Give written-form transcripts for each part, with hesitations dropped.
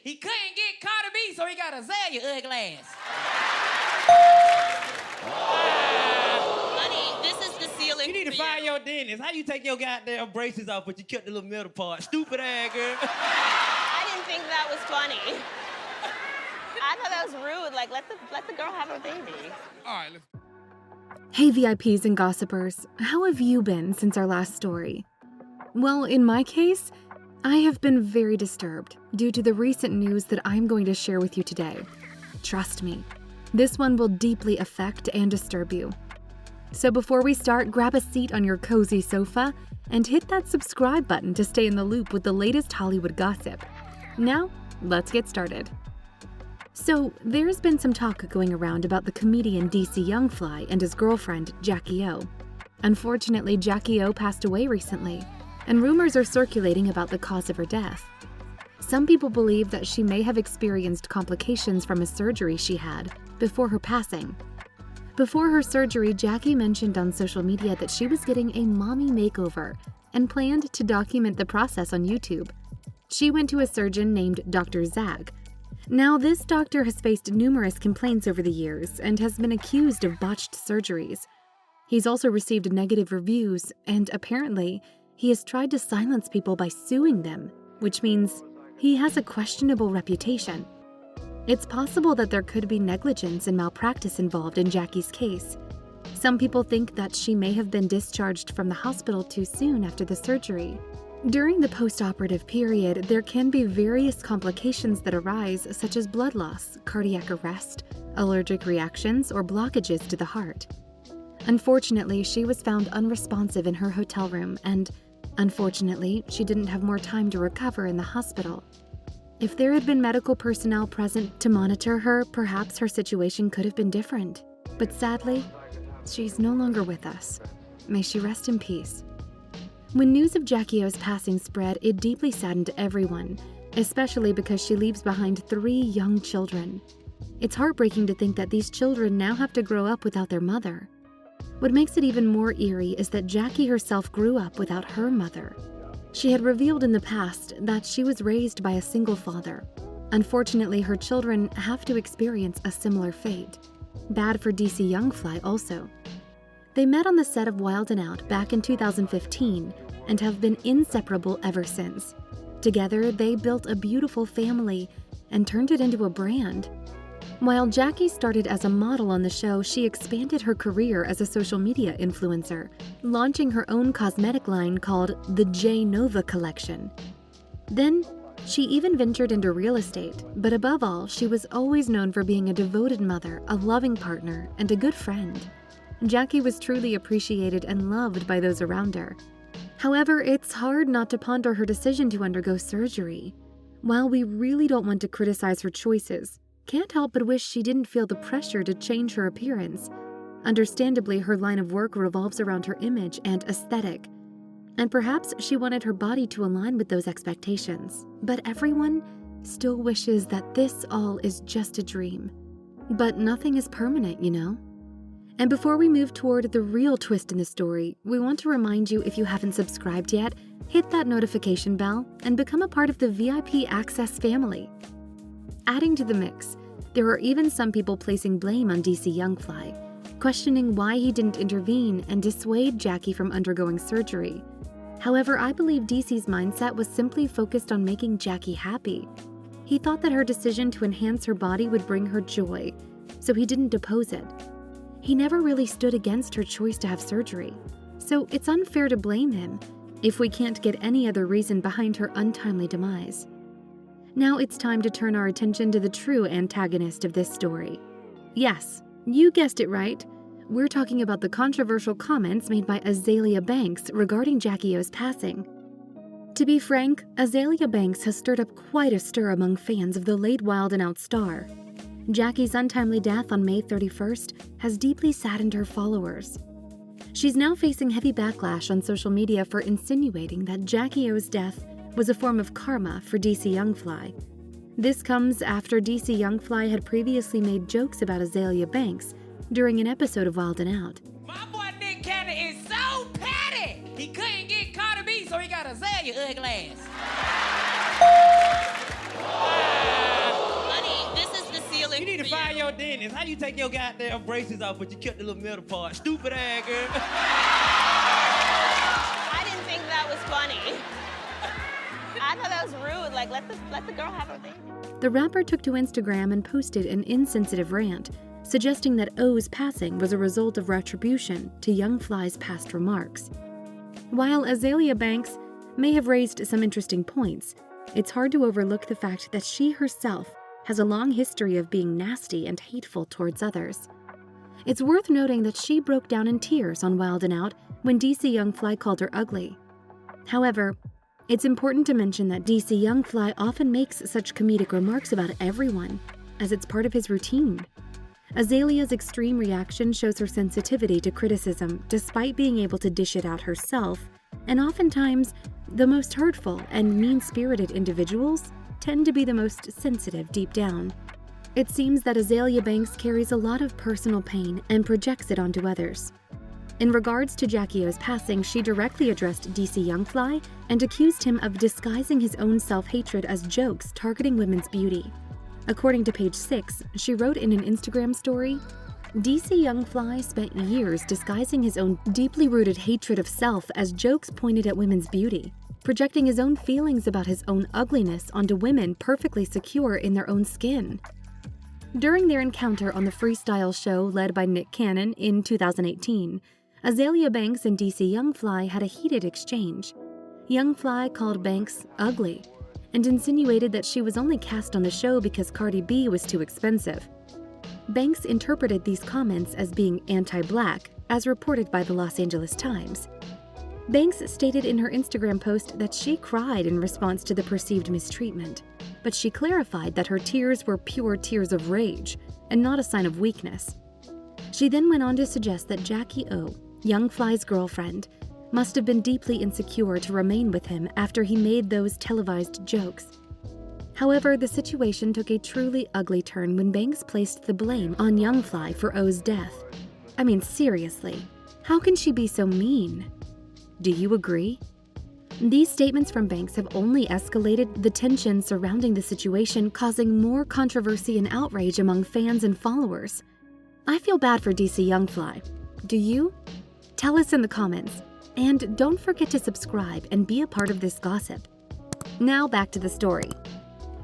He couldn't get Carter B, so he got Azealia ugly ass. Honey, this is the ceiling. You need to find your dentist. How you take your goddamn braces off, but you kept the little middle part? Stupid ass girl. I didn't think that was funny. I thought that was rude. Like, let the girl have her baby. All right, let's... Hey VIPs and gossipers, how have you been since our last story? Well, in my case, I have been very disturbed due to the recent news that I'm going to share with you today. Trust me, this one will deeply affect and disturb you. So before we start, grab a seat on your cozy sofa and hit that subscribe button to stay in the loop with the latest Hollywood gossip. Now, let's get started. So, there's been some talk going around about the comedian DC Youngfly and his girlfriend, Jacky O. Unfortunately, Jacky O passed away recently, and rumors are circulating about the cause of her death. Some people believe that she may have experienced complications from a surgery she had before her passing. Before her surgery, Jacky mentioned on social media that she was getting a mommy makeover and planned to document the process on YouTube. She went to a surgeon named Dr. Zag. Now, this doctor has faced numerous complaints over the years and has been accused of botched surgeries. He's also received negative reviews, and apparently, he has tried to silence people by suing them, which means he has a questionable reputation. It's possible that there could be negligence and malpractice involved in Jacky's case. Some people think that she may have been discharged from the hospital too soon after the surgery. During the post-operative period, there can be various complications that arise, such as blood loss, cardiac arrest, allergic reactions, or blockages to the heart. Unfortunately, she was found unresponsive in her hotel room, and unfortunately, she didn't have more time to recover in the hospital. If there had been medical personnel present to monitor her, perhaps her situation could have been different. But sadly, she's no longer with us. May she rest in peace. When news of Jacky O's passing spread, it deeply saddened everyone, especially because she leaves behind 3 young children. It's heartbreaking to think that these children now have to grow up without their mother. What makes it even more eerie is that Jacky herself grew up without her mother. She had revealed in the past that she was raised by a single father. Unfortunately, her children have to experience a similar fate. Bad for DC Youngfly also. They met on the set of Wild 'N Out back in 2015 and have been inseparable ever since. Together, they built a beautiful family and turned it into a brand. While Jacky started as a model on the show, she expanded her career as a social media influencer, launching her own cosmetic line called the J Nova Collection. Then, she even ventured into real estate, but above all, she was always known for being a devoted mother, a loving partner, and a good friend. Jacky was truly appreciated and loved by those around her. However, it's hard not to ponder her decision to undergo surgery. While we really don't want to criticize her choices, can't help but wish she didn't feel the pressure to change her appearance. Understandably, her line of work revolves around her image and aesthetic, and perhaps she wanted her body to align with those expectations. But everyone still wishes that this all is just a dream. But nothing is permanent, you know? And before we move toward the real twist in the story, we want to remind you, if you haven't subscribed yet, hit that notification bell and become a part of the VIP Access family. Adding to the mix, there are even some people placing blame on DC Youngfly, questioning why he didn't intervene and dissuade Jacky from undergoing surgery. However, I believe DC's mindset was simply focused on making Jacky happy. He thought that her decision to enhance her body would bring her joy, so he didn't oppose it. He never really stood against her choice to have surgery, so it's unfair to blame him if we can't get any other reason behind her untimely demise. Now it's time to turn our attention to the true antagonist of this story. Yes, you guessed it right. We're talking about the controversial comments made by Azealia Banks regarding Jacky O's passing. To be frank, Azealia Banks has stirred up quite a stir among fans of the late Wild 'N Out star. Jacky's untimely death on May 31st has deeply saddened her followers. She's now facing heavy backlash on social media for insinuating that Jacky O's death was a form of karma for DC Youngfly. This comes after DC Youngfly had previously made jokes about Azealia Banks during an episode of Wild 'N Out. My boy Nick Cannon is so petty! He couldn't get Carter B, so he got Azealia ugly ass. dentist. How you take your goddamn braces off, but you kept the little middle part? Stupid ass girl. I didn't think that was funny. I thought that was rude. Like, let the girl have her thing. The rapper took to Instagram and posted an insensitive rant, suggesting that O's passing was a result of retribution to Young Fly's past remarks. While Azealia Banks may have raised some interesting points, it's hard to overlook the fact that she herself has a long history of being nasty and hateful towards others. It's worth noting that she broke down in tears on Wild 'N Out when DC Young Fly called her ugly. However, it's important to mention that DC Young Fly often makes such comedic remarks about everyone, as it's part of his routine. Azalea's extreme reaction shows her sensitivity to criticism despite being able to dish it out herself, and oftentimes, the most hurtful and mean-spirited individuals tend to be the most sensitive deep down. It seems that Azealia Banks carries a lot of personal pain and projects it onto others. In regards to Jacky O's passing, she directly addressed DC Young Fly and accused him of disguising his own self-hatred as jokes targeting women's beauty. According to page 6, she wrote in an Instagram story, DC Young Fly spent years disguising his own deeply rooted hatred of self as jokes pointed at women's beauty, projecting his own feelings about his own ugliness onto women perfectly secure in their own skin. During their encounter on the freestyle show led by Nick Cannon in 2018, Azealia Banks and DC Young Fly had a heated exchange. Young Fly called Banks ugly and insinuated that she was only cast on the show because Cardi B was too expensive. Banks interpreted these comments as being anti-black, as reported by the Los Angeles Times. Banks stated in her Instagram post that she cried in response to the perceived mistreatment, but she clarified that her tears were pure tears of rage and not a sign of weakness. She then went on to suggest that Jacky O, Young Fly's girlfriend, must have been deeply insecure to remain with him after he made those televised jokes. However, the situation took a truly ugly turn when Banks placed the blame on Young Fly for O's death. I mean, seriously, how can she be so mean? Do you agree? These statements from Banks have only escalated the tension surrounding the situation, causing more controversy and outrage among fans and followers. I feel bad for DC Young Fly. Do you? Tell us in the comments. And don't forget to subscribe and be a part of this gossip. Now back to the story.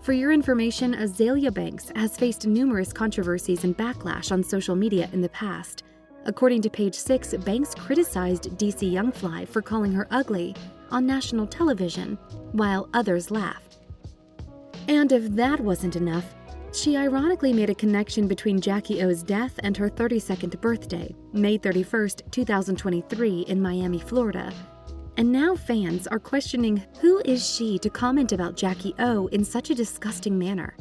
For your information, Azealia Banks has faced numerous controversies and backlash on social media in the past. According to page 6, Banks criticized DC Young Fly for calling her ugly on national television, while others laughed. And if that wasn't enough, she ironically made a connection between Jacky O's death and her 32nd birthday, May 31st, 2023 in Miami, Florida. And now fans are questioning who is she to comment about Jacky O in such a disgusting manner.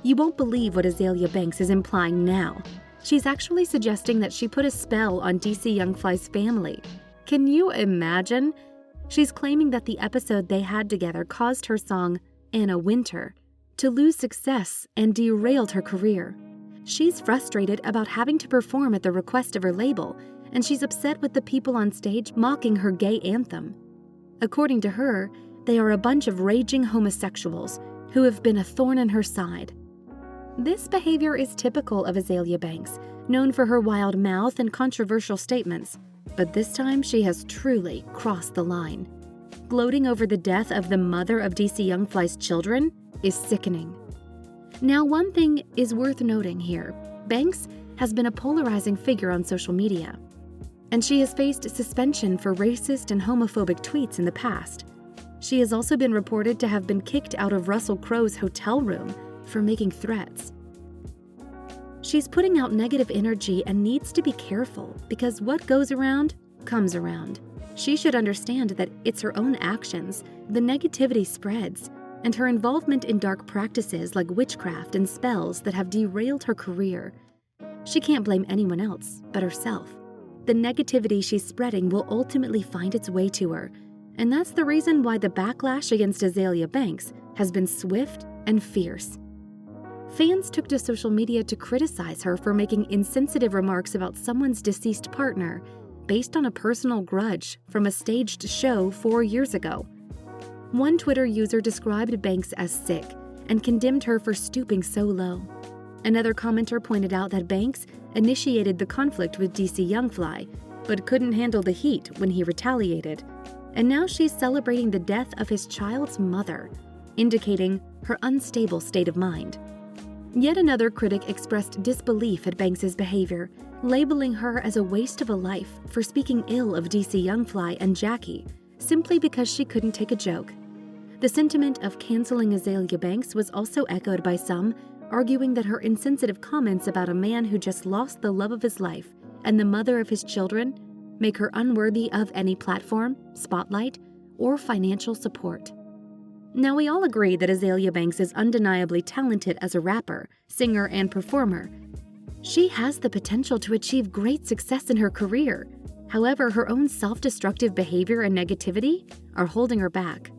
You won't believe what Azealia Banks is implying now. She's actually suggesting that she put a spell on DC Young Fly's family. Can you imagine? She's claiming that the episode they had together caused her song, Anna Winter, to lose success and derailed her career. She's frustrated about having to perform at the request of her label, and she's upset with the people on stage mocking her gay anthem. According to her, they are a bunch of raging homosexuals who have been a thorn in her side. This behavior is typical of Azealia Banks, known for her wild mouth and controversial statements, but this time she has truly crossed the line. Gloating over the death of the mother of DC Young Fly's children is sickening. Now, one thing is worth noting here. Banks has been a polarizing figure on social media, and she has faced suspension for racist and homophobic tweets in the past. She has also been reported to have been kicked out of Russell Crowe's hotel room for making threats. She's putting out negative energy and needs to be careful because what goes around comes around. She should understand that it's her own actions, the negativity spreads, and her involvement in dark practices like witchcraft and spells that have derailed her career. She can't blame anyone else but herself. The negativity she's spreading will ultimately find its way to her, and that's the reason why the backlash against Azealia Banks has been swift and fierce. Fans took to social media to criticize her for making insensitive remarks about someone's deceased partner based on a personal grudge from a staged show 4 years ago. One Twitter user described Banks as sick and condemned her for stooping so low. Another commenter pointed out that Banks initiated the conflict with DC Young Fly, but couldn't handle the heat when he retaliated. And now she's celebrating the death of his child's mother, indicating her unstable state of mind. Yet another critic expressed disbelief at Banks's behavior, labeling her as a waste of a life for speaking ill of DC Young Fly and Jacky, simply because she couldn't take a joke. The sentiment of canceling Azealia Banks was also echoed by some, arguing that her insensitive comments about a man who just lost the love of his life and the mother of his children make her unworthy of any platform, spotlight, or financial support. Now, we all agree that Azealia Banks is undeniably talented as a rapper, singer, and performer. She has the potential to achieve great success in her career. However, her own self-destructive behavior and negativity are holding her back.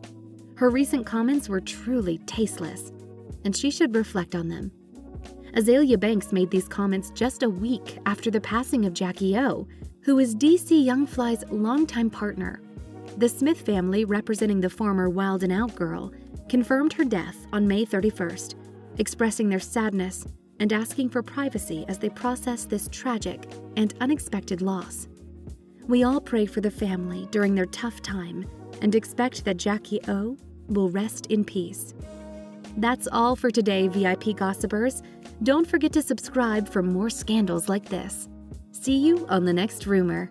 Her recent comments were truly tasteless, and she should reflect on them. Azealia Banks made these comments just a week after the passing of Jacky O, who is DC Young Fly's longtime partner. The Smith family, representing the former Wild 'N Out girl, confirmed her death on May 31st, expressing their sadness and asking for privacy as they process this tragic and unexpected loss. We all pray for the family during their tough time and expect that Jacky O will rest in peace. That's all for today, VIP Gossipers. Don't forget to subscribe for more scandals like this. See you on the next rumor.